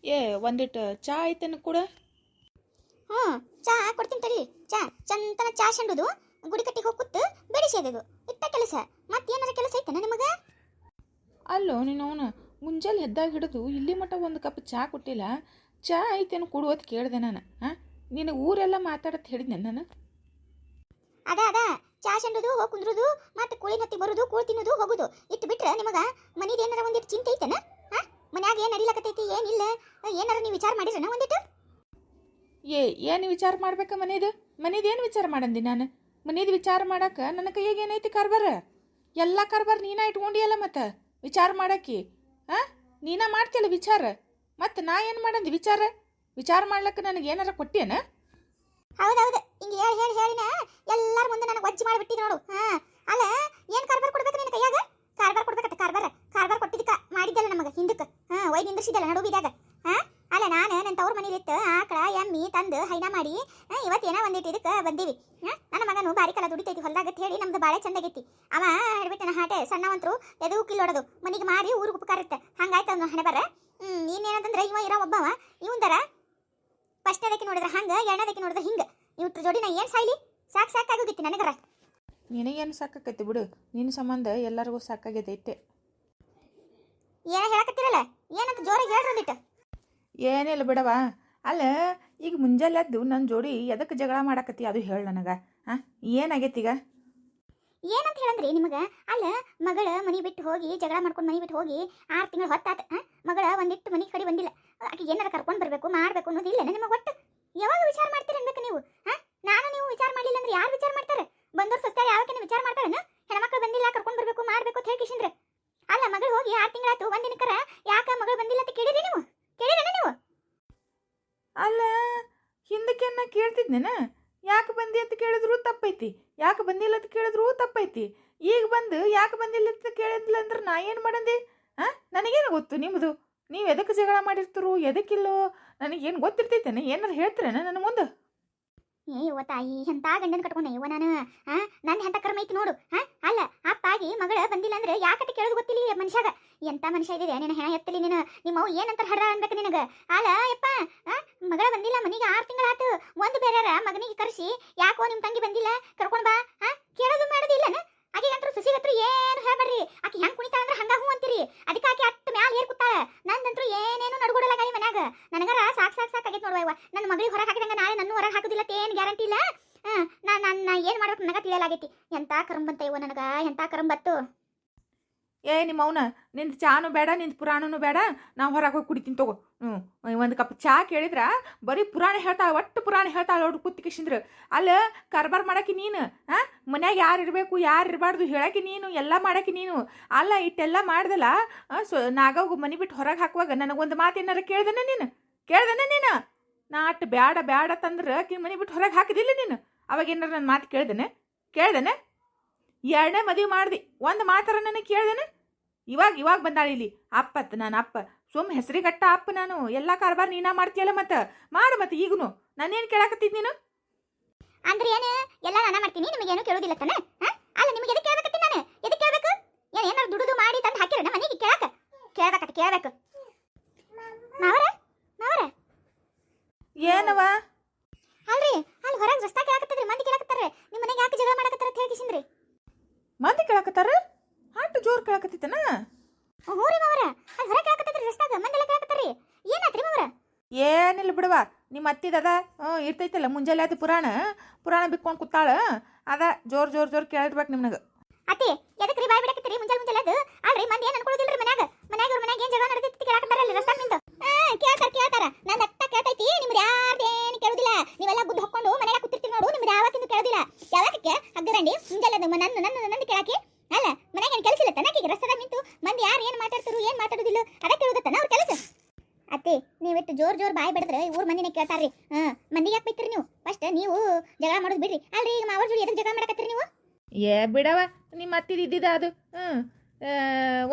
ಏ ಒಂದಿಟ್ಟು ಚಾ ಐತೇನು ಕೂಡ? ಹ್ಞೂ ಚಾ ಕೊಡ್ತೀನಿ ತಡಿ. ಚಾ ಚಂತನ ಚಾ ಶಂಡುದು ಗುಡಿ ಕಟ್ಟಿಗೆ ಹೋಗಿ ಕೂತು ಬೆಡಿಸೋದು ಇಟ್ಟ ಕೆಲಸ. ಮತ್ತೇನಾರ ಕೆಲಸ ಐತನ ನಿಮಗೆ? ಅಲ್ಲೋ ನೀನು ಅವನು ಮುಂಜಾನೆ ಎದ್ದಾಗ ಹಿಡಿದು ಇಲ್ಲಿ ಮಟ್ಟ ಒಂದು ಕಪ್ ಚಾ ಕೊಟ್ಟಿಲ್ಲ. ಚಾ ಐತೇನು ಕೊಡುವತ್ತು ಕೇಳಿದೆ ನಾನು. ನಿನಗೆ ಊರೆಲ್ಲ ಮಾತಾಡತ್ತೆ ಹೇಳಿದ್ನೆ ನಾನು. ಅದ ಚಾ ಶಂಡುದು ಹೋಗಿ ಕುಂದ್ರುದು ಮತ್ತೆ ಕೋಳಿ ನತ್ತಿ ಬರುದು ಕೋಳಿ ತಿನ್ನೋದು ಹೋಗುದು ಇಟ್ಟು ಬಿಟ್ರೆ ನಿಮಗೆ ಮನೇದು ಏನಾರ ಒಂದಿಟ್ಟು ಚಿಂತೆ ಐತನ? ಮನ್ಯಾಗ ಏನು ನಡಿಲಕತ್ತೈತಿ ಏನಿಲ್ಲ ಏನಾರ ನೀವು ವಿಚಾರ ಮಾಡಿರನ ಒಂದಿಟ್ಟು? ಏನು ವಿಚಾರ ಮಾಡ್ಬೇಕ ಮನೇದು ಏನು ವಿಚಾರ ಮಾಡಂದಿ ನಾನು? ಮನೇದು ವಿಚಾರ ಮಾಡಕ್ಕೆ ನನ್ನ ಕೈಯಾಗ ಏನೈತಿ ಕಾರ್ಬಾರ? ಎಲ್ಲ ಕಾರ್ಬಾರ ನೀನ ಇಟ್ಕೊಂಡಿಯಲ್ಲ ಮತ್ತೆ ವಿಚಾರ ಮಾಡಕ್ಕೆ. ನೀನ ಮಾಡ್ತಿಯಲ್ಲ ವಿಚಾರ, ಮತ್ತೆ ನಾ ಏನು ಮಾಡಂದಿ ವಿಚಾರ ಮಾಡ್ಲಕ್ಕ ನನಗೆ ಏನಾರ ಕೊಟ್ಟಿಯನ? ಹೌದೌದು, ಹಿಂಗೆ ಹೇಳಿನ ಎಲ್ಲಾರ ಮುಂದೆ ನನಗೆ ವಜ್ಜಿ ಮಾಡಿಬಿಟ್ಟಿದ್ದು ನೋಡು. ಅಲ್ಲ ಏನು ಕಾರ್ಬಾರ್ ಕೊಡ್ಬೇಕು ನಿನ್ನ ಕೈಯಾಗ? ಕಾರ್ಬಾರ್ ಕೊಡ್ಬೇಕತ್ತ. ಕಾರ್ಬಾರ್ ಕೊಟ್ಟಿದ್ದಕ್ಕ ಮಾಡಿದ್ದಲ್ಲ ನಮಗೆ ಹಿಂದಕ್ಕೆ. ಒಯ್ ನಿಂದ್ರಿಸಿದಲ್ಲ ನಡು ಬಿದಾಗ. ಅಲ್ಲ ನಾನು ನನ್ನ ತವ್ರ ಮನೇಲಿತ್ತು ಆಕಳ ಎಮ್ಮಿ ತಂದು ಹೈನಾ ಮಾಡಿ ಇವತ್ತೇನೋ ಒಂದಿಟ್ಟು ಇದಕ್ಕೆ ಬಂದೀವಿ. ನನ್ನ ಮಗನು ಬಾರಿ ಕಲ ದುಡಿತೈತಿ ಹೊಲ್ದಾಗ ಹೇಳಿ ನಮ್ದು ಬಾಳೆ ಚಂದಾಗೈತಿ. ಅವ ಹಿಡ್ಬಿಟ್ಟನ ಹಾಟೆ ಸಣ್ಣವಂತರು ಎದು ಕಿಲ್ಲೋಡೋದು ಮನಿಗೆ ಮಾರಿ ಊರಿಗೆ ಉಪಕಾರ ಇರುತ್ತೆ. ಹಂಗಾಯ್ತು ಅವ್ನು ಹಣೆ ಬರ. ಇನ್ನೇನಂತಂದ್ರೆ ಇವ ಇರೋ ಒಬ್ಬವ ಇವಂದರ ಫಸ್ಟ್ನೇದಕ್ಕೆ ನೋಡಿದ್ರೆ ಹಂಗೆ, ಎರಡನೇದಕ್ಕೆ ನೋಡಿದ್ರೆ ಹಿಂಗೆ. ಇವ್ರ ಜೋಡಿ ನಾ ಏನು ಸಾಯ್ಲಿ? ಸಾಕಾಗೋಗಿತ್ತು ನನಗರ. ನಿನಗೇನು ಸಾಕಾಕೈತಿ ಬಿಡು, ನಿನ್ನ ಸಂಬಂಧ ಎಲ್ಲರಿಗೂ ಸಾಕಾಗೈತೆ. ಏನ ಹೇಳಕತ್ತಿರಲ್ಲ, ಏನಂತ ಜೋರಾಗಿ ಹೇಳ್ರದಿಟ್ಟು. ಏನಿಲ್ಲ ಬಿಡವಾ. ಅಲ್ಲ ಈಗ ಮುಂಜಾನೆದ್ದು ನನ್ನ ಜೋಡಿ ಎದಕ್ಕೆ ಜಗಳ ಮಾಡಾಕತ್ತಿ ಅದು ಹೇಳು ನನಗೆ. ಏನಾಗೈತಿ ಈಗ? ಏನಂತ ಹೇಳಂದ್ರಿ ನಿಮಗೆ? ಅಲ್ಲ ಮಗಳ ಮನೆ ಬಿಟ್ಟು ಹೋಗಿ ಜಗಳ ಮಾಡ್ಕೊಂಡು ಮನೆ ಬಿಟ್ಟು ಹೋಗಿ 6 ತಿಂಗಳು ಹೊತ್ತಾತ. ಮಗಳ ಒಂದಿಟ್ಟು ಮನೆ ಕಡೆ ಬಂದಿಲ್ಲ. ಆಕೆ ಏನಾರ ಕರ್ಕೊಂಡು ಬರಬೇಕು ಮಾಡಬೇಕು ಅನ್ನೋದು ಇಲ್ಲ ನಿಮಗೆ ಒಟ್ಟು. ಯಾವಾಗ ವಿಚಾರ ಮಾಡ್ತೀರಿ ಅನ್ಬೇಕು ನೀವು? ನಾನು ನೀವು ವಿಚಾರ ಮಾಡಲಿಲ್ಲ ಅಂದ್ರೆ ಯಾರು ವಿಚಾರ ಮಾಡ್ತಾರೆ? ಬಂದವ್ರು ಸಸ್ತಾರ ಯಾವಕ್ಕೆ ವಿಚಾರ ಮಾಡ್ತಾರೇನು? ಹೆಣ್ಮಕ್ಳು ಬಂದಿಲ್ಲ ಕರ್ಕೊಂಡು ಬರಬೇಕು ಮಾಡಬೇಕು ಅಂತ ಹೇಳ್ಕಿಸಿಂದ್ರೆ. ಅಲ್ಲ ಮಗಳು ಹೋಗಿ 6 ತಿಂಗಳಾಯ್ತು, ಒಂದಿನಕರ ಯಾಕೆ ಮಗಳು ಬಂದಿಲ್ಲ ಅಂತ ಕೇಳಿರಿ ನೀವು? ಕೇಳಿರೇನ ನೀವು? ಅಲ್ಲ ಹಿಂದಕ್ಕೆನ್ನ ಕೇಳ್ತಿದ್ನೇನ? ಯಾಕೆ ಬಂದಿ ಅಂತ ಕೇಳಿದ್ರು ತಪ್ಪೈತಿ, ಯಾಕೆ ಬಂದಿಲ್ಲ ಅಂತ ಕೇಳಿದ್ರು ತಪ್ಪೈತಿ. ಈಗ ಬಂದು ಯಾಕೆ ಬಂದಿಲ್ಲ ಅಂತ ಕೇಳಿದ್ಲ ಅಂದ್ರೆ ನಾ ಏನು ಮಾಡಂದಿ? ನನಗೇನು ಗೊತ್ತು ನಿಮ್ಮದು? ನೀವು ಎದಕ್ಕೆ ಜಗಳ ಮಾಡಿರ್ತೀರು ಎದಕ್ಕಿಲ್ಲೋ ನನಗೇನು ಗೊತ್ತಿರ್ತೈತೇನೆ? ಏನಾರು ಹೇಳ್ತೀರೇನ ನನ್ನ ಮುಂದೆ? ಇವ ತಾಯಿ ಎಂತ ಗಂಡನ ಕಟ್ಕೊಂಡೆ ಇವ ನಾನು. ನನ್ನ ಎಂತ ಕರ್ಮ ಐತಿ ನೋಡು. ಅಲ್ಲ ಅಪ್ಪಾಗಿ ಮಗಳ ಬಂದಿಲ್ಲ ಅಂದ್ರೆ ಯಾಕಂತ ಕೇಳೋದು ಗೊತ್ತಿಲ್ಲ ಮನುಷ್ಯಾಗ. ಎಂತ ಮನುಷ್ಯ ಇದೆ ನಿನ್ನ ಹೆಣ ಎತ್ತಲಿ ನೀನು. ನಿಮ್ಮವು ಏನಂತ ಹಡ್ದ ಅನ್ಬೇಕು ನಿನಗೆ? ಅಲ್ಲ ಯಪ್ಪ ಮಗಳ ಬಂದಿಲ್ಲ ಮನೆಗೆ 6 ತಿಂಗಳಾತು. ಒಂದು ಬೇರೆ ಮಗನಿಗೆ ಕರೆಸಿ ಯಾಕೋ ನಿಮ್ಮ ತಂಗಿ ಬಂದಿಲ್ಲ ಕರ್ಕೊಂಡು ಬಾ ಕೇಳೋದು ಮಾಡೋದಿಲ್ಲನ? ಆಕೆ ಗಂಟ್ರು ಸುಸಿಗತ್ರು ಏನು ಹೇಳ್ಬೇಡ್ರಿ. ಆಕೆ ಹೆಂಗೆ ಕುಣಿತಾಳ ಅಂದ್ರೆ ಹಂಗ ಹೂ ಅಂತೀರಿ. ಅದಕ್ಕೆ ಆಕೆ ಅಟ್ಟು ಮ್ಯಾಲ ಹೇರ್ ಕೂತಾಳ. ನಂದಂತರೂ ಏನೇನು ನಡ್ಕೊಡಲ್ಲ ಗಾಯಿ ಮನ್ಯಾಗ. ನನಗರ ಸಾಕಾಗೈತೆ ನೋಡುವ ಇವ. ನನ್ನ ಮಗಳಿಗೆ ಹೊರಗೆ ಹಾಕಿದಂಗ ನಾಳೆ ನನ್ನ ಹೊರಗೆ ಹಾಕೋದಿಲ್ಲ ಏನು ಗ್ಯಾರಂಟಿ ಇಲ್ಲ. ನಾ ಏನು ಮಾಡ್ಬೇಕು ನನಗೆ ತಿಳಿಯಲಾಗೈತಿ. ಎಂತ ಕರಂಬಂತ ಇವ ನನಗೆ, ಎಂತ ಕರಂಬತ್ತು. ನಿಮ್ಮ ಅವನ ನಿಂದು ಚಾನು ಬೇಡ, ನಿಂದು ಪುರಾಣನೂ ಬೇಡ, ನಾವು ಹೊರಗೆ ಹೋಗಿ ಕುಡಿತೀನಿ ತಗೋ. ಒಂದು ಕಪ್ ಚಾ ಕೇಳಿದ್ರ ಬರೀ ಪುರಾಣ ಹೇಳ್ತಾಳೆ, ಒಟ್ಟು ಪುರಾಣ ಹೇಳ್ತಾಳೆ ಅವ್ರು ಕೂತ್ಕಿಸಿಂದ್ರ. ಅಲ್ಲ ಕಾರ್ಬಾರ್ ಮಾಡಕ್ಕೆ ನೀನು, ಮನ್ಯಾಗ ಯಾರು ಇರಬೇಕು ಯಾರು ಇರಬಾರ್ದು ಹೇಳಕ್ಕೆ ನೀನು, ಎಲ್ಲ ಮಾಡಕ್ಕೆ ನೀನು. ಅಲ್ಲ ಇಟ್ಟೆಲ್ಲ ಮಾಡ್ದಲ್ಲ ನಾಗವ್ಗ ಮನೆ ಬಿಟ್ಟು ಹೊರಗೆ ಹಾಕುವಾಗ ನನಗೊಂದು ಮಾತು ಏನಾರ ಕೇಳ್ದನ ನೀನು? ನಾ ಅಟ್ಟು ಬೇಡ ತಂದ್ರೆ ಆಕಿ ಮನೆ ಬಿಟ್ಟು ಹೊರಗೆ ಹಾಕಿದಿಲ್ಲ ನೀನು? ಅವಾಗ ಏನಾರ ನನ್ನ ಮಾತು ಕೇಳ್ದನೆ? 2ನೇ ಮದುವೆ ಮಾಡ್ದಿ, ಒಂದು ಮಾತಾರ ನನಗೆ ಕೇಳ್ದೇನೆ? ಇವಾಗ ಬಂದಾಳಿ ಇಲ್ಲಿ ಅಪ್ಪತ್ತು. ನಾನು ಅಪ್ಪ ಸುಮ್ಮ ಹೆಸರಿಗಟ್ಟ ಅಪ್ಪ ನಾನು. ಎಲ್ಲ ಕಾರ್ಬಾರ್ ನೀನಾ ಮಾಡ್ತೀಯಲ್ಲ ಮತ್ತೆ ಮತ್ತೆ ಈಗನು ನಾನೇನು ಕೇಳಾಕತ್ತಿದ್ ನೀನು? ಅಂದ್ರೆ ಏನು ಎಲ್ಲ ನಾನು ಮಾಡ್ತೀನಿ, ನಿಮಗೇನು ಕೇಳೋದಿಲ್ಲ ತಾನೆ? ಅಲ್ಲ ನಿಮಗೆ ಎದಕ್ಕೆ ಕೇಳಬೇಕತ್ತಿ ನಾನು? ಎದಕ್ಕೆ ಕೇಳಬೇಕು? ಏನಾರು ದುಡಿದು ಮಾಡಿ ತಂದು ಹಾಕಿರ ಮನೆಗೆ ಕೇಳಬೇಕು. ನಾವರ ಏನವ? ಅಲ್ರಿ ಅಲ್ಲಿ ಹೊರಗೆ ರಸ್ತಾ ಕೇಳಾಕತ್ತದ್ರಿ, ಮಂದಿ ಕೇಳಾಕತ್ತಾರೆ ನಿಮ್ಮ ಮನೆಗೆ ಯಾಕೆ ಜಗಳ ಮಾಡಕತ್ತಾರ ಅಂತ ಹೇಳ್ಕಿಸಿಂದ್ರಿ. ಮಂದಿ ಕೇಳಾಕತ್ತಾರ? ಆಟ ಜೋರ್ ಕೇಳಾಕತ್ತಿತ್ತನ? ಹ್ಞೂ ರೀ ಮಾವರ, ಅಲ್ಲಿ ಹೊರಗೆ ಕೇಳಾಕತ್ತದ್ರಿ ರಸ್ತಾಗ ಮಂದಿ ಕೇಳಾಕತ್ತಾರಿ. ಏನಾತ್ರಿ ಮಾವರ? ಏನಿಲ್ಲ ಬಿಡವ, ನಿಮ್ಮ ಅತ್ತಿದದ ಇರ್ತೈತಲ್ಲ ಮುಂಜಾನೆ ಆಯ್ತು ಪುರಾಣ ಬಿಕ್ಕೊಂಡು ಕೂತಾಳ. ಅದ ಜೋರ್ ಕೇಳಿರ್ಬೇಕು ನಿಮ್ಗೆ. ಅತ್ತಿ ಎದಕ್ರಿ ಬಾಯ್ ಬಿಡಕತ್ತೀರಿ ಮುಂಜಾನೆ ಅದು? ಅಲ್ರಿ ಮಂದಿ ಏನು ಅನ್ಕೊಳ್ಳೋದಿಲ್ರಿ ಮನ್ಯಾಗ ಇವ್ರ ಮನ್ಯಾಗ ಏನು ಜಗಳ ನಡೆದೈತಿ ಕೇಳಾಕತ್ತಾರಲ್ಲ ರಸ್ತಾಗ ನಿಂತು. ಕೇಳ್ತಾರ ನಂದು ಅಟ್ಟ ಕೇಳ್ತೈತಿ. ನಿಮ್ದು ಯಾರ್ದೇನು ಕೇಳೋದಿಲ್ಲ. ನೀವೆಲ್ಲ ಬುದ್ಧಿ ಹೊಕ್ಕೊಂಡು ಮನ್ಯಾಗ ಕೂತಿರ್ತೀರಿ ನೋಡು. ನಿಮ್ದು ಯಾವತ್ತಿಂದು ಕೇಳೋದಿಲ್ಲ. ಯಾವಕ್ಕೆ ಹಗ್ಗರಂಡಿ ಮುಂಜಾನೆ ನಂದು ಕೇಳಾಕಿ? ಅಲ್ಲ ಮನ್ಯಾಗ ಏನು ಕೆಲಸ ಇಲ್ಲ ತನಕೀಗ ರಸ್ತಾದಾಗ ನಿಂತು ಮಂದಿ ಯಾರು ಏನು ಮಾತಾಡ್ತಾರು ಏನು ಮಾತಾಡೋದಿಲ್ಲ ಅದ ಕೇಳೋದತ್ತನ ಅವ್ರ ಕೆಲಸ. ಅತ್ತಿ ನೀವಿಟ್ಟು ಜೋರ್ ಬಾಯ್ ಬಿಡಿದ್ರೆ ಊರ್ ಮಂದಿನೇ ಕೇಳ್ತಾರ್ರಿ. ಮಂದಿಗೆ ಯಾಕೆ ಬೈತೀರಿ ನೀವು? ಫಸ್ಟ್ ನೀವು ಜಗಳ ಮಾಡೋದು ಬಿಡ್ರಿ. ಅಲ್ರಿ ಈಗ ಮಾವರ್ ಜೋಡಿ ಎದಕ್ಕೆ ಜಗಳ ಮಾಡಕತ್ತೀರಿ ನೀವು? ಬಿಡವ, ನಿಮ್ಮ ಅತ್ತಿದ ಇದ್ದಿದ್ದ ಅದು.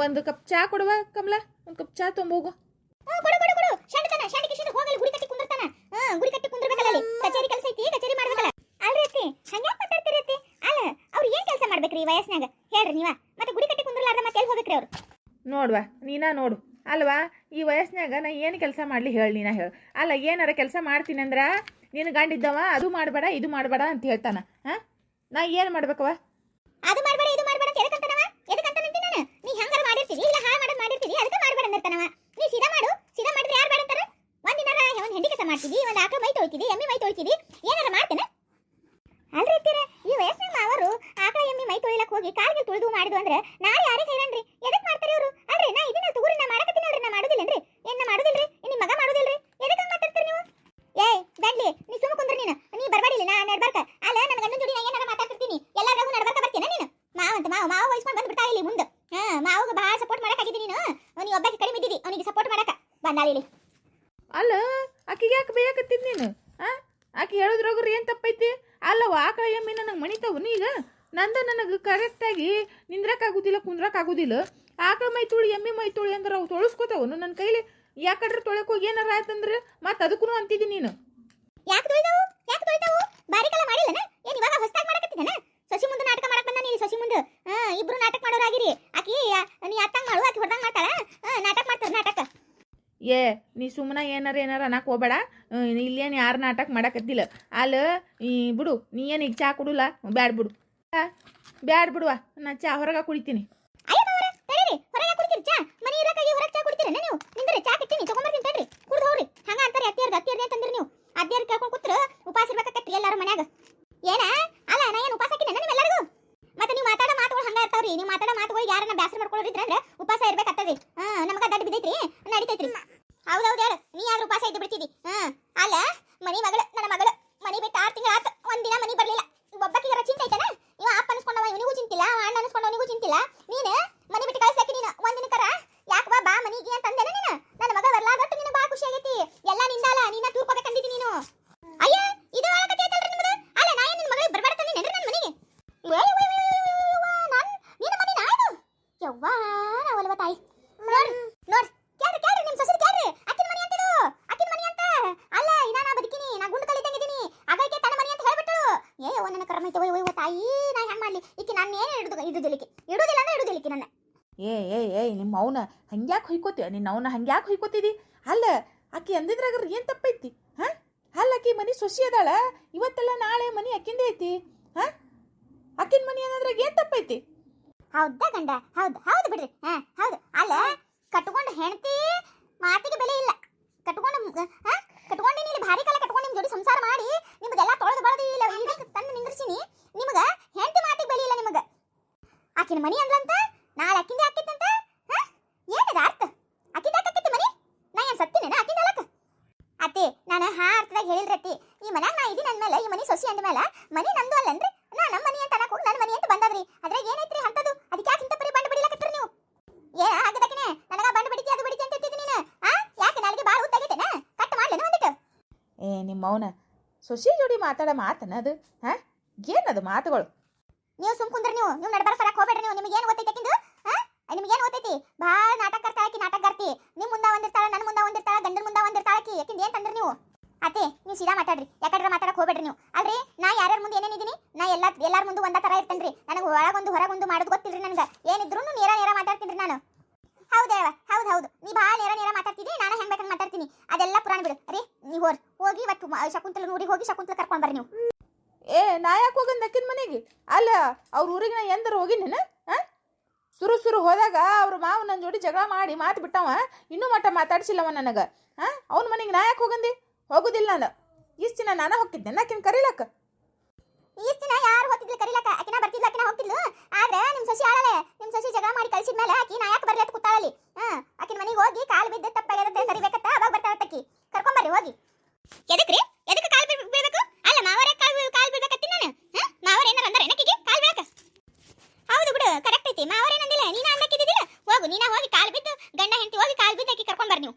ಒಂದು ಕಪ್ ಚಾ ಕೊಡುವ ಕಮಲ, ಒಂದು ಕಪ್ ಚಾ ತೊಂಬೋಗು. ಕೊಡು ಶಾಂಡಿ ಕಿಶನ್ ಹೋಗಲಿ ಗುಡಿ ಕಟ್ಟಿ ಕುಂದಿರ್ತಾನ. ಗುಡಿ ಕಟ್ಟಿ ಕುಂದಿರ್ಬೇಕಲ್ಲ, ಅಲ್ಲಿ ಕಚೇರಿ ಕೆಲಸ ಐತಿ, ಕಚೇರಿ ಮಾಡ್ಬೇಕಲ್ಲ. ಅಲ್ರಿ ಅತ್ತಿ ಹಂಗ್ಯಾಕೆ ಮಾತಾಡ್ತೀರಿ ಅತ್ತಿ? ಅಲ್ಲ ಅವ್ರು ಏನು ಕೆಲಸ ಮಾಡ್ಬೇಕ್ರಿ ಈ ವಯಸ್ಸಿನಾಗ ಹೇಳ್ರಿ ನೀವ? ಮತ್ತೆ ಗುಡಿ ಕಟ್ಟಿ ಕುಂದಿರ್ಲಾರ್ದ ಮತ್ತೆ ಎಲ್ಲಿ ಹೋಗ್ಬೇಕ್ರಿ ಅವ್ರು? ನೋಡ್ವಾ ನೀನಾ ನೋಡು ಅಲ್ವಾ, ಈ ವಯಸ್ಸಿನಾಗ ನಾ ಏನು ಕೆಲಸ ಮಾಡಲಿ ಹೇಳಿ ನೀನ ಹೇಳು. ಅಲ್ಲ ಏನಾರ ಕೆಲಸ ಮಾಡ್ತೀನಿ ಅಂದ್ರೆ ನೀನು ಗಂಡಿದ್ದವ ಅದು ಮಾಡಬೇಡ ಇದು ಮಾಡಬೇಡ ಅಂತ ಹೇಳ್ತಾನ. ಹಾಂ ನಾ ಏನು ಮಾಡ್ಬೇಕವ? ಅದು ಮಾಡಬೇಡ ಇದು ಮಾಡಬೇಡ ಅಂತ ಎದಕ್ಕಂತನವ? ಎದಕ್ಕಂತ ನಿಂತೀನಿ ನಾನು? ನೀ ಹಂಗಾರ ಮಾಡಿರ್ತೀರಿ ಇಲ್ಲ ಹಾಳು ಮಾಡೋದು ಮಾಡಿರ್ತೀರಿ, ಅದಕ್ಕೆ ಮಾಡಬೇಡ ಅಂದಿರ್ತಾನವ. ನೀ ಸೀದಾ ಮಾಡು, ಸೀದಾ ಮಾಡಿದ್ರೆ ಯಾರು ಬೇಡ ಅಂತಾರ? ಒಂದಿನಾರ ಒಂದು ಹೆಂಡಿ ಕೆಲಸ ಮಾಡ್ತಿದ್ದಿ, ಒಂದು ಆಕಳ ಮೈ ತೊಳ್ತಿದ್ದಿ, ಎಮ್ಮಿ ಮೈ ತೊಳ್ತಿದ್ದಿ, ಏನಾರ ಮಾಡ್ತೇನೆ? ಅಲ್ರಿ ಇರ್ತೀರ ಈ ವಯಸ್ಸಿನ ಮಾವರು ಆಕಳ ಎಮ್ಮಿ ಮೈ ತೊಳಿಲಕ್ಕೆ ಹೋಗಿ ಕಾಲಿಗೆ ತುಳಿದು ಮಾಡಿದ್ವು ಅಂದ್ರೆ ನಾಳೆ ಯಾರಿಗೆ ಹೇಳನ್ರಿ? ಎದಕ್ಕೆ ಮಾಡ್ತಾರೆ ಅವರು? ಅಲ್ರಿ ನಾ ಇದನ್ನ ತಗೋರಿ, ನಾ ಮಾಡಕತ್ತೀನಲ್ರಿ, ನಾ ಮಾಡೋದಿಲ್ಲನ್ರಿ? ಏನ್ ನಾ ಮಾಡೋದಿಲ್ರಿ? ನಿಮ್ಮ ಮಗ ಮಾಡೋದಿಲ್ರಿ? ಎದಕ್ಕೆ ಹಂಗೆ ಮಾತಾಡ್ತೀರಿ ನೀವು? ಏಯ್ ಬ್ಯಾಡ್ಲಿ, ನೀ ಸುಮ್ಮ ಕುಂದ್ರಿ, ನೀ ಬರಬೇಡಿಲ್ಲ, ನಾ ನಡ್ಬರ್ಕ. ಅಲ್ಲ ನನ್ನ ಗಂಡನ ಜೋಡಿ ನಾ ಏನಾರ ಮಾತಾಡ್ತಿರ್ತೀನಿ, ಎಲ್ಲಾದ್ರಾಗೂ ನಡ್ಬರ್ಕ ಬರ್ತೀನ ನೀನು? ಮಾವ ವಹಿಸ್ಕೊಂಡು ಬಂದು ಬಿಡ್ತಾ ಇಲ್ಲಿ ಮುಂದೆ. ಮಾವಗೆ ಭಾಳ ಸಪೋರ್ಟ್ ಮಾಡಕ್ಕಾಗಿದ್ದೀನಿ ನೀನು, ನೀ ಒಬ್ಬಾಕಿ ಕಡಿಮೆ ಇದ್ದಿದ್ದಿ ಅವನಿಗೆ ಸಪೋರ್ಟ್ ಮಾಡಕ ಬಂದಾಳಿಲಿ. ಅಲ್ಲ ಆಕಿಗೆ ಯಾಕೆ ಬೇಯಕತ್ತಿದ್ ನೀನು? ಹಾಂ ಆಕೆ ಹೇಳಿದ್ರೋಗ್ರಿ ಏನು ತಪ್ಪೈತಿ? ಅಲ್ಲವ ಆಕಳ ಎಮ್ಮಿ ನನಗೆ ಮಣಿತಾವು ಈಗ ನನಗೆ ಕರೆಕ್ಟಾಗಿ ನಿಂದ್ರಕ್ಕಾಗೋದಿಲ್ಲ, ಕುಂದ್ರಕ್ಕಾಗೋದಿಲ್ಲ. ಆಕಳ ಮೈ ತುಳಿ ಎಮ್ಮಿ ಮೈ ತುಳಿ ಅಂದ್ರೆ ಅವು ತೊಳಸ್ಕೋತಾವನು ನನ್ನ ಕೈಲಿ. ಯಾಕಡ್ರೆ ತೊಳಕ್ಕೆ ಹೋಗಿ ಏನಾರ ಆಯ್ತಂದ್ರೆ ಮತ್ತೆ ಅದಕ್ಕೂ ಅಂತಿದ್ದೀನಿ ನೀನು. ಯಾಕೆ ತೊಳಿತಾವು? ಯಾಕೆ ತೊಳಿತಾವು? ಬಾರಿಕಲ್ಲ ಮಾಡಿಲ್ಲನ? ಏನು ಇವಾಗ ಹೊಸದಾಗಿ ಮಾಡಕತ್ತಿದ್ದಾನ? ಸಸಿ ಮುಂದೆ ನಾಟಕ ಮಾಡಕ್ ಬಂದ ನೀ ಸಸಿ ಮುಂದೆ. ಇಬ್ರು ನಾಟಕ ಮಾಡೋರಾಗಿರಿ. ಆಕಿ ನೀ ಅತ್ತಂಗ್ ಮಾಡು, ಆಕಿ ಹೊರದಂಗ್ ಮಾಡ್ತಾಳ. ನಾಟಕ ಮಾಡ್ತಾರ ನಾಟಕ. ಏ ನೀ ಸುಮ್ಮನೆ ಏನಾರ ಅನ್ನಕ್ಕೆ ಹೋಗಬೇಡ. ಇಲ್ಲೇನು ಯಾರು ನಾಟಕ ಮಾಡಕತ್ತಿಲ್ಲ. ಅಲ್ಲ ಬಿಡು, ನೀ ಏನು ಈಗ ಚಾ ಕುಡಿಲ್ಲ? ಬ್ಯಾಡ್ ಬಿಡು, ಬ್ಯಾಡ್ ಬಿಡುವ, ನಾ ಚಾ ಹೊರಗೆ ಕುಡಿತೀನಿ. ಅಯ್ಯ ಮಾವರ ತಡೀರಿ, ಹೊರಗೆ ಕುಡಿತೀರಿ ಚಾ? ಮನೆ ಇರಕ್ಕಾಗಿ ಹೊರಗೆ ಚಾ ಕುಡಿತೀರ ನೀವು? ನಿಂದ್ರಿ, ಚಾ ಕಿಟ್ಟಿನಿ ತಗೊಂಬರ್ತೀನಿ ತಡ್ರಿ, ಕುಡ್ದು ಹೋಗ್ರಿ. ಹಂಗ ಅಂತಾರೆ ಅತ್ತಿಯರ್ದು ಅಂತಂದ್ರಿ ನೀವು. ಅತ್ತಿಯರ್ ಕೇಳ್ಕೊಂಡು ಕೂತ್ರ ಉಪವಾಸ ಇರ್ಬೇಕಾಕತ್ರಿ ಎಲ್ಲಾರು ಮನ್ಯಾಗ. ಏನ ಅಲ್ಲ ನಾ ಏನು ಉಪವಾಸ ಹಾಕಿನ ನಿಮ್ಮೆಲ್ಲರಿಗೂ? ಮತ್ತೆ ನೀವು ಮಾತಾಡೋ ಮಾತುಗಳು ಹಂಗ ಇರ್ತಾವ್ರಿ. ನೀವು ಮಾತಾಡೋ ಮಾತುಗಳು ಯಾರನ್ನ ಬ್ಯಾಸರ ಮಾಡ್ಕೊಳ್ಳೋರಿದ್ರೆ ಅಂದ್ರೆ ಉಪವಾಸ ಇರ್ಬೇಕಾಗ್ತದ್ರಿ. ನಮಗ ದಡ್ಡ ಬಿದ್ದೈತ್ರಿ, ನಡಿತೈತ್ರಿ. ಹೌದೌದು ಹೇಳು, ನೀ ಯಾರು ಉಪವಾಸ ಇದ್ದು ಬಿಡ್ತಿದಿ? ಅಲ್ಲ ಮನಿ ಮಗಳು, ನನ್ನ ಮಗಳು ಮನಿ ಬಿಟ್ಟು 6 ತಿಂಗಳು ಆತು, ಒಂದಿನ ಮನಿ ಬರ್ಲಿಲ್ಲ. ಒಬ್ಬಕ್ಕಿಗಾರ ಚಿಂತೆ ಐತನ? ಇವ ಅಪ್ಪ ಅನ್ಸ್ಕೊಂಡವ ಇವನಿಗೂ ಚಿಂತಿಲ್ಲ, ಅಣ್ಣ ಅನ್ಸ್ಕೊಂಡವನಿಗೂ ಚಿಂತಿಲ್ಲ. ನೀನು ಮನಿ ಬಿಟ್ಟು ಕಳ್ಸಾಕಿ ನೀನು ಒಂದಿನಕರ. ಯಾಕೆ ಬಾ ಮನಿಗೆ ಅಂತಂದೇನ ನೀನು? ನನ್ನ ಮಗ ಬರ್ಲಾದಟ್ಟು ನಿನಗೆ ಭಾಳ ಖುಷಿ ಆಗೈತಿ. ಎಲ್ಲ ನಿಂದಾಲ, ನಿನ್ನ ತೂರ್ಕೋಬೇಕಂದಿದ್ದೀನಿ ನೀನು. ಅಯ್ಯ ಇದು ಆಳಕತೆ ಐತಲ್ರಿ ನಿಮ್ಮದು? ಅಲ್ಲ ನಾ ಏನು ನಿನ್ನ ಮಗಳಿಗೆ ಬರ್ಬೇಡ ತಂದೇನೇನ್ರಿ ನನ್ನ ಮನೆಗೆ? ನಿನ್ನ ಮನೆ ನಾಯ್ದು ಯವ್ವಾ ನಾವಲ್ವ ತಾಯಿ. ನೋಡ್ ಕೇಳ್ರಿ ನಿಮ್ಮ ಸೊಸೆ ಕೇಳ್ರಿ. ಅಕ್ಕಿನ ಮನೆ ಅಂತಿದು, ಅಕ್ಕಿನ ಮನೆ ಅಂತ. ಅಲ್ಲ ಇನ್ನ ನಾ ಬದುಕಿನಿ, ನಾ ಗುಂಡು ಕಲಿತಂಗಿದ್ದೀನಿ, ಅಗಕ್ಕೆ ತನ್ನ ಮನೆ ಅಂತ ಹೇಳ್ಬಿಟ್ಟು. ನನ್ನ ಕರ್ಮ ಐತೆ. ಓಯ್ ತಾಯಿ, ನಾ ಹೆಂಗ್ ಮಾಡ್ಲಿ? ಈಕಿ ನಾನು ಏನು ಇಡುದಿಲ್ಲ ಅಂದ್ರೆ ಇಡುದಿಲ್ಲಿಕ್ಕಿ ನನ್ನ. ಏಯ್ ನಿಮ್ಮ ಅವನ ಹಂಗ್ಯಾಕೆ ಹೊಯ್ಕೋತೀಯ? ನಿನ್ನ ಅವನ ಹಂಗ್ಯಾಕೆ ಹೊಯ್ಕೋತಿದಿ? ಅಲ್ಲ ಆಕಿ ಅಂದಿದ್ರಾಗ ಏನು ತಪ್ಪೈತಿ? ಹಾಂ ಅಲ್ಲ ಆಕಿ ಮನೆ ಸೊಸಿ ಅದಾಳ, ಇವತ್ತೆಲ್ಲ ನಾಳೆ ಮನೆ ಅಕ್ಕಿಂದೇ ಐತಿ. ಹಾಂ ಅಕ್ಕಿನ ಮನೆ ಅನ್ನೋದ್ರಾಗ ಏನು ತಪ್ಪೈತಿ? ಹೌದಾ ಗಂಡ? ಹೌದು ಬಿಡ್ರಿ. ಹೌದು. ಅಲ್ಲ ಕಟ್ಕೊಂಡು ಹೆಂಡತಿ ಮಾತಿಗೆ ಬೆಲೆ ಇಲ್ಲ. ಕಟ್ಕೊಂಡಿನಿ ಇಲ್ಲಿ ಭಾರಿ ಕಾಲ ಕಟ್ಕೊಂಡು ನಿಮ್ಮ ಜೋಡಿ ಸಂಸಾರ ಮಾಡಿ ನಿಮ್ದೆಲ್ಲ ತೊಳೆದು ಬಳದು ಇಲ್ಲ ಇದಕ್ಕೆ ತಂದು ನಿಂದ್ರಿಸಿನಿ. ನಿಮ್ಗೆ ಹೆಂಡತಿ ಮಾತಿಗೆ ಬೆಲೆ ಇಲ್ಲ. ನಿಮ್ಗೆ ಆಕಿನ ಮನಿ ಅಂದ್ಲಂತ, ನಾಳೆ ಅಕ್ಕಿಂದೆ ಆಕಿತ್ತಂತ. ಏನದ ಅರ್ಥ? ಅಕ್ಕಿಂದ ಆಕೈತಿ ಮನಿ? ನಾ ಏನು ಸತ್ತಿನೇನ ಅಕ್ಕಿಂದ ಅಲಕ್ಕ? ಅತ್ತಿ ನಾನು ಅರ್ಥದಾಗ ಹೇಳಿಲ್ರತ್ತಿ. ಈ ಮನ್ಯಾಗ ನಾ ಇದೀನಿ ಅಂದ್ಮೇಲೆ, ಈ ಮನಿ ಸೊಸಿ ಅಂದ್ಮೇಲೆ ಮನಿ ನಮ್ದು ಅಲ್ಲನ್ರಿ? ನಾ ನಮ್ಮ ಮನಿ ಅಂತ ಅನ್ನಕ್ಕೆ ಹೋಗಿ ನನ್ನ ಮನಿ ಅಂತ ಬಂದದ್ರಿ. ಅದ್ರಾಗ ಏನೈತ್ರಿ ಅಂತದು? ಅದಕ್ಕೆ ಯಾಕೆ ಇಂಥ ಪರಿ ಬಂಡು ಬಿಡಿಲಕತ್ತೀರಿ ನೀವು? ಆಗದಕ್ಕಿನೇ ನನಗ ಬಂಡು ಬಿಡಿತಿ ಅದು ಬಿಡಿತಿ ಅಂತ ಇರ್ತಿದ್ದಿ ನೀನು. ಯಾಕೆ ನಾಳೆಗೆ ಭಾಳ ಉತ್ತಾಗೈತೇನ? ಕಟ್ ಮಾಡ್ಲೇನ ಒಂದಿಟ್ಟು? ನಿಮ್ಮ ಅವನ ಸೊಸಿ ಜೋಡಿ ಮಾತಾಡೋ ಮಾತನ ಅದು? ಹಾಂ ಏನದು ಮಾತುಗಳು? ನೀವು ಸುಮ್ ಕುಂದ್ರಿ. ನೀವು ನಡ್ಬಾರ ಬರಕ್ಕೆ ಹೋಗ್ಬೇಡ್ರಿ. ನೀವು ನಿಮಗೇನು ಗೊತ್ತೈತಿ ಅಕ್ಕಿಂದು? ನಿಮಗೇನು ಗೊತ್ತೈತಿ? ಭಾಳ ನಾಟಕ ಆಕಿ ನಾಟಕಗಾರ್ತಿ. ನಿಮ್ಮ ಮುಂದೆ ಒಂದಿರ್ತಾಳ, ನನ್ನ ಮುಂದೆ ಒಂದಿರ್ತಾಳ, ಗಂಡನ ಮುಂದೆ ಒಂದಿರ್ತಾಳ ಆಕಿ. ಯಾಕಿಂದ ಏನು ತಂದ್ರಿ ನೀವು? ಅತ್ತೆ ನೀವು ಸೀದಾ ಮಾತಾಡ್ರಿ, ಯಾಕಂದ್ರೆ ಮಾತಾಡಕ್ಕೆ ಹೋಗ್ಬೇಡ್ರಿ ನೀವು. ಅಲ್ರಿ ನಾ ಯಾರ್ಯಾರ ಮುಂದೆ ಏನೇನಿದ್ದೀನಿ? ನಾ ಎಲ್ಲಾರ ಮುಂದೆ ಒಂದೇ ಥರ ಇರ್ತೇನ್ರಿ. ನನಗೆ ಒಳಗೊಂದು ಹೊರಗೊಂದು ಮಾಡೋದು ಗೊತ್ತಿಲ್ರಿ. ನನಗೆ ಏನಿದ್ರು ನೇರ ಮಾತಾಡ್ತೀನಿ ನಾನು. ಹೌದು ನೀ ಭಾಳ ನೇರ ಮಾತಾಡ್ತಿದ್ದಿ, ನಾನು ಹೆಂಗೆ ಬೇಕಂಗೆ ಮಾತಾಡ್ತೀನಿ. ಅದೆಲ್ಲ ಪುರಾಣ ಬಿಡು ರೀ. ನೀವು ಹೋಗಿ ಇವತ್ತು ಶಕುಂತಲ ಊರಿಗೆ ಹೋಗಿ ಶಕುಂತಲ ಕರ್ಕೊಂಡು ಬರ್ರಿ ನೀವು. ನಾ ಯಾಕೆ ಹೋಗಂದ ಅಕ್ಕಿನ ಮನೆಗೆ? ಅಲ್ಲ ಅವ್ರ ಊರಿಗೆ ನಾ ಎಂದರ ಹೋಗಿನೇನ? ಹಾಂ ಸುರು ಹೋದಾಗ ಅವ್ರ ಮಾವ ನನ್ನ ಜೋಡಿ ಜಗಳ ಮಾಡಿ ಮಾತು ಬಿಟ್ಟವ, ಇನ್ನೂ ಮಟ್ಟ ಮಾತಾಡ್ಸಿಲ್ಲವ ನನಗೆ. ಹಾಂ ಅವ್ನ ಮನೆಗೆ ನಾ ಯಾಕೆ ಹೋಗಂದಿ? ಹೋಗುದಿಲ್ಲ ನಾನು. ಇಷ್ಟು ದಿನ ನಾನು ಹೋಗ್ತಿದ್ದೆ ಆಕಿನ ಕರೀಲಕ್ಕ. ಇಷ್ಟು ದಿನ ಯಾರು ಹೋಗ್ತಿದ್ಲಿ ಕರೀಲಕ್ಕ? ಆಕಿನ ಬರ್ತಿದ್ಲು, ಆಕಿನ ಹೋಗ್ತಿದ್ಲು. ಆದ್ರೆ ನಿಮ್ಮ ಸೊಸಿ ಆಳಲೆ, ನಿಮ್ಮ ಸೊಸಿ ಜಗಳ ಮಾಡಿ ಕಳಿಸಿದ್ಮೇಲೆ ಆಕಿ ನಾ ಯಾಕೆ ಬರ್ಲಿ ಅಂತ ಕೂತಾಳಲ್ಲಿ. ಆಕಿನ ಮನೆಗೆ ಹೋಗಿ ಕಾಲು ಬಿದ್ದು ತಪ್ಪಾಗ್ಯದ ಕರಿಬೇಕತ್ತ, ಅವಾಗ ಬರ್ತಾಳತ್ತಕ್ಕಿ. ಕರ್ಕೊಂಬರ್ರಿ ಹೋಗಿ. ಎದಕ್ರಿ? ಎದಕ್ಕೆ ಕಾಲು ಬೀಳ್ಬೇಕು? ಅಲ್ಲ ಮಾವರೇ ಕಾಲು ಬೀಳ್ಬೇಕತ್ತಿ ನಾನು. ಮಾವರ ಏನಾರ ಅಂದ್ರೆ ಏನಕ್ಕಿಗೆ ಕಾಲು ಬೀಳಕ? ಹೌದು ಬಿಡು, ಕರೆಕ್ಟ್ ಐತಿ. ಮಾವರ ಏನಂದಿಲ್ಲ, ನೀನ ಅಂದಕ್ಕಿದ್ದಿಲ್ಲ. ಹೋಗು ನೀನ ಹೋಗಿ ಕಾಲು ಬಿದ್ದು, ಗಂಡ ಹೆಂಡತಿ ಹೋಗಿ ಕಾಲು ಬಿದ್ದು ಆಕಿ ಕರ್ಕೊಂಬರ್ರಿ ನೀವು.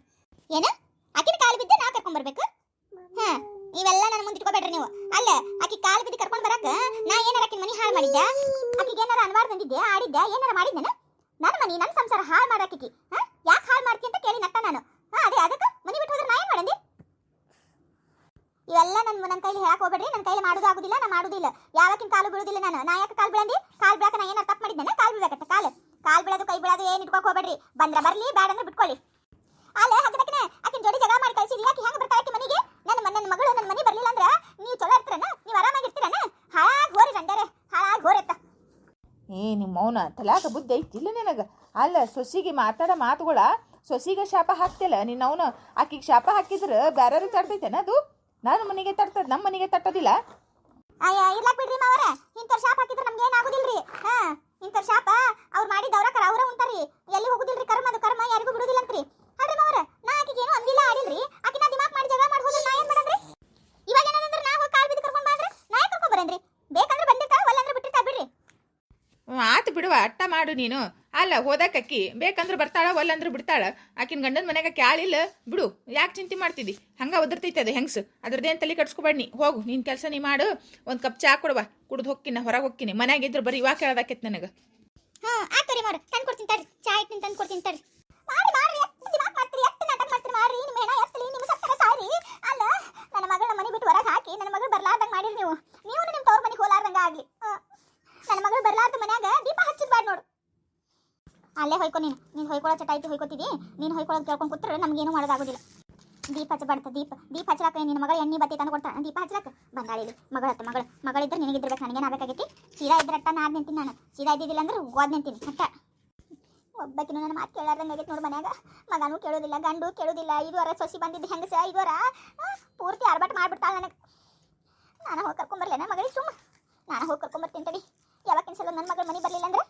ಏನು ಆಕಿನ ಕಾಲು ಬಿದ್ದು ನಾ ಕರ್ಕೊಂಬರ್ಬೇಕು? ನೀವೆಲ್ಲ ನನ್ನ ಮುಂದೆ ಇಟ್ಕೋಬೇಡ್ರಿ ನೀವು. ಅಲ್ಲ ಆಕಿ ಕಾಲು ಬಿದ್ದು ಕರ್ಕೊಂಡು ಬರಕ ನಾ ಏನಾರ ಆಕಿನ ಮನಿ ಹಾಳು ಮಾಡಿದ್ದೆ? ಆಕಿಗೆ ಏನಾರ ಅನ್ವಾರ್ ತಂದಿದ್ದೆ, ಆಡಿದ್ದೆ, ಏನಾರ ಮಾಡಿದ್ದೇನೆ? ನನ್ನ ಮನಿ ನನ್ನ ಸಂಸಾರ ಹಾಳು ಮಾಡಾಕಿ. ಯಾಕೆ ಹಾಳು ಮಾಡ್ತಿ ಅಂತ ಕೇಳಿ ನಟ್ಟ ನಾನು. ಅದೇ ಅದಕ್ಕೆ ಮನಿ ಬಿಟ್ಟು ಹೋದ್ರೆ ನಾ ಏನು ಮಾಡಂದಿ? ಇವೆಲ್ಲ ನನ್ನ ಕೈಲಿ ಹೇಳಕ್ ಹೋಗ್ಬೇಡ್ರಿ. ನನ್ನ ಕೈಲಿ ಮಾಡೋದು ಆಗುದಿಲ್ಲ, ನಾ ಮಾಡುದಿಲ್ಲ. ಯಾವಕ್ಕಿನ ಕಾಲು ಬೀಳುದಿಲ್ಲ ನಾನು. ನಾ ಯಾಕೆ ಕಾಲು ಬೀಳಂದಿ? ಕಾಲು ಬೀಳಕ ನಾ ಏನಾರ ತಪ್ಪು ಮಾಡಿದ್ದೇನೆ? ಕಾಲು ಬೀಳಕತ್ತ ಕಾಲು ಬೀಳೋದು ಕೈ ಬೀಳೋದು ಏನು ಇಟ್ಕೋಕ್ ಹೋಗ್ಬೇಡ್ರಿ. ಬಂದ್ರ ಬರ್ಲಿ, ಬೇಡ ಅಂದ್ರೆ ಬಿಟ್ಕೊಳ್ಳಿ. ಅಲ್ಲ ಹಗದಕ್ಕನೆ ಆಕಿನ ಜೋಡಿ ಜಗಳ ಮಾಡಿ ಕಳಿಸಿದ್ರಿ ಆಕಿ ಹೆಂಗ್ ಬರ್ತಾಳೆ ಆಕಿ ಮನೆಗೆ ನನ್ನ ಮಗಳು ನನ್ನ ಮನೆ ಬರ್ಲಿಲ್ಲ ಅಂದ್ರ ನೀವು ಚಲೋ ಇರ್ತೀರನ ನೀವು ಆರಾಮಾಗಿರ್ತೀರನ ಹಾಳಾಗಿ ಹೋರಿ ರಂಡಾರೆ ಹಾಳಾಗಿ ಹೋರೆತ್ತ ನಿಮ್ಮ ಮೌನ ತಲಾಕ ಬುದ್ಧಿ ಐತಿಲ್ಲ ನಿನಗೆ ಅಲ್ಲ ಸೊಸಿಗೆ ಮಾತಾಡೋ ಮಾತುಗಳ ಸೊಸಿಗೆ ಶಾಪ ಹಾಕ್ತಿಲ್ಲ ನೀನು ಅವನು ಆಕಿಗೆ ಶಾಪ ಹಾಕಿದ್ರೆ ಬೇರೆ ತಡ್ತೈತೇನ ಅದು ನನ್ನ ಮನೆಗೆ ತಡ್ತದ ನಮ್ಮ ಮನೆಗೆ ತಟ್ಟೋದಿಲ್ಲ ಅಯ್ಯ ಇರ್ಲಾಕ್ ಬಿಡ್ರಿ ಮಾವರ ಇಂಥವ್ರ ಶಾಪ ಹಾಕಿದ್ರೆ ನಮ್ಗೆ ಏನ್ ಆಗುದಿಲ್ರಿ ಇಂಥವ್ರ ಶಾಪ ಅವ್ರು ಮಾಡಿದ ಅವ್ರ ಉಂಟಾರಿ ಎಲ್ಲಿ ಹೋಗುದಿಲ್ರಿ ಅದು ಕರ್ಮ ಯಾರಿಗೂ ಬಿಡುದಿಲ್ಲ ಅಂತ್ರಿ ಅಲ್ರಿ ಮಾವರ ನಾ ಆಕಿಗೆ ಏನು ಅಂದಿಲ್ಲ ಆಡಿಲ್ರಿ ಆಕಿನ ದಿಮಾಕ್ ಮಾಡಿ ಜಗಳ ಮಾಡಿ ಹೋದ್ರೆ ನಾ ಏನ್ ಮಾಡಂದ್ರಿ ಇವಾಗ ಏನಂದ್ರೆ ನಾ ಹೋಗಿ ಕಾಲ್ ಬಿದ್ದು ಕರ್ಕೊಂಡ್ ಬಂದ್ರೆ ನಾ ಯಾಕೆ ಕರ್ಕೊಂಡ್ ಬರೇನ್ರಿ ಬೇಕಂದ್ರೆ ಬಂದಿರ್ತಾಳ ಒಲ್ಲಂದ್ರೆ ಬಿಟ್ಟಿರ್ತಾ ಬಿಡ್ರಿ ಆತು ಬಿಡುವ ಅಟ್ಟ ಮಾಡು ನೀನು ಅಲ್ಲ ಹೋದಕ್ಕಿ ಬೇಕಂದ್ರೆ ಬರ್ತಾಳ ಒಲ್ಲಂದ್ರೆ ಬಿಡ್ತಾಳ ಆಕಿನ ಗಂಡನ ಮನೆಗೆ ಕ್ಯಾಳಿಲ್ಲ ಬಿಡು ಯಾಕೆ ಚಿಂತೆ ಮಾಡ್ತಿದ್ದಿ ಹಂಗ ಒದರ್ತೈತೆ ಅದು ಹೆಂಗ್ಸು ಅದ್ರದ್ದೇನು ತಲೆ ಕಟ್ಸ್ಕೊಬೇಡಿ ಹೋಗು ನಿನ್ನ ಕೆಲಸ ನೀ ಮಾಡು ಒಂದು ಕಪ್ ಚಾ ಕೊಡುವ ಕುಡ್ದು ಹೋಗ್ತೀನಿ ಹೊರಗೆ ಹೋಗ್ತೀನಿ ಮನ್ಯಾಗಿದ್ರು ಬರೀ ಇವಾಗ ಕೇಳೋದಾಕೈತೆ ನನಗೆ ಆತರಿ ಮಾಡು ತಂದು ಕೊಡ್ತೀನಿ ತಡ್ರಿ ಚಾ ಇಟ್ಟು ತಂದು ಕೊಡ್ತೀನಿ ತಡ್ರಿ ಮಾಡ್ರಿ ಎಷ್ಟು ದಿಮಾಕ್ ಮಾಡ್ತೀರಿ ಎಷ್ಟು ನಾಟಕ ಮಾಡ್ತೀರಿ ಮಾಡ್ರಿ ನಿಮ್ಮ ಹೆಣ ಎತ್ತಲಿ ನಿಮ್ಮ ಸತ್ತರ ಸಾರಿ ಅಲ್ಲ ನನ್ನ ಮಗಳ ಮನೆ ಬಿಟ್ಟು ಹೊರಗೆ ಹಾಕಿ ನನ್ನ ಮಗಳು ಬರ್ಲಾರ್ದಂಗೆ ಮಾಡಿರಿ ನೀವು ನಿಮ್ಮ ತವ್ರ ಮನೆಗೆ ಹೋಲಾರ್ದಂಗೆ ಆಗ್ಲಿ ನನ್ನ ಮಗಳು ಬರ್ಲಾರ್ದ ಮನ್ಯಾಗ ದೀಪ ಹಚ್ಚಿದ್ಬಾರ್ದು ನೋಡು ಅಲ್ಲೇ ಹೊಯ್ಕೊ ನೀನು ಹೊಯ್ಕೊಳ್ಳೋ ಚಟ ಐತಿ ಹೊಯ್ಕೋತಿದಿ ನೀನು ಹೊಯ್ಕೊಳ್ಳೋದು ಕೇಳ್ಕೊಂಡು ಕೂತ್ರೆ ನಮಗೇನು ಮಾಡೋದಾಗೋದಿಲ್ಲ ದೀಪ ಹಚ್ಚಬಾರ್ದು ದೀಪ ಹಚ್ಚಲಾಕ ನಿನ್ನ ಮಗಳು ಎಣ್ಣೆ ಬತ್ತಿ ತಂದು ಕೊಡ್ತಾಳೆ ದೀಪ ಹಚ್ಚಲಾಕ ಬಂದಾಳಿಲಿ ಮಗಳಿದ್ರೆ ನಿನಗಿದ್ದಿರ್ಬೇಕು ನನಗೇನು ಆಗಬೇಕಾಗೈತಿ ಸೀದಾ ಇದ್ರೆ ಅಟ್ಟ ನಾದ್ ನಿಂತೀನಿ ನಾನು ಸೀದಾ ಇದ್ದಿದ್ದಿಲ್ಲ ಅಂದ್ರೆ ಓದ್ ನಿಂತೀನಿ ಅಟ್ಟ ಒಬ್ಬಕಿನೂ ನನ್ನ ಮಾತು ಕೇಳಾರ್ದಂಗೆ ಆಗೈತೆ ನೋಡು ಮನ್ಯಾಗ ಮಗನೂ ಕೇಳೋದಿಲ್ಲ ಗಂಡು ಕೇಳೋದಿಲ್ಲ ಇದುವರ ಸೊಸಿ ಬಂದಿದ್ದು ಹೆಂಗಸ ಇದುವರ ಪೂರ್ತಿ ಆರ್ಭಟ ಮಾಡ್ಬಿಡ್ತಾಳೆ ನನಗೆ ನಾನು ಹೋಗಿ ಕರ್ಕೊಂಬರ್ಲೇನ ಮಗಳಿಗೆ ಸುಮ್ಮ ನಾನು ಹೋಗಿ ಕರ್ಕೊಂಬರ್ತೀನಿ ತಡಿ ಯಾವಾಗ ಸಲ ನನ್ನ ಮಗಳು ಮನೆ ಬರಲಿಲ್ಲ ಅಂದ್ರೆ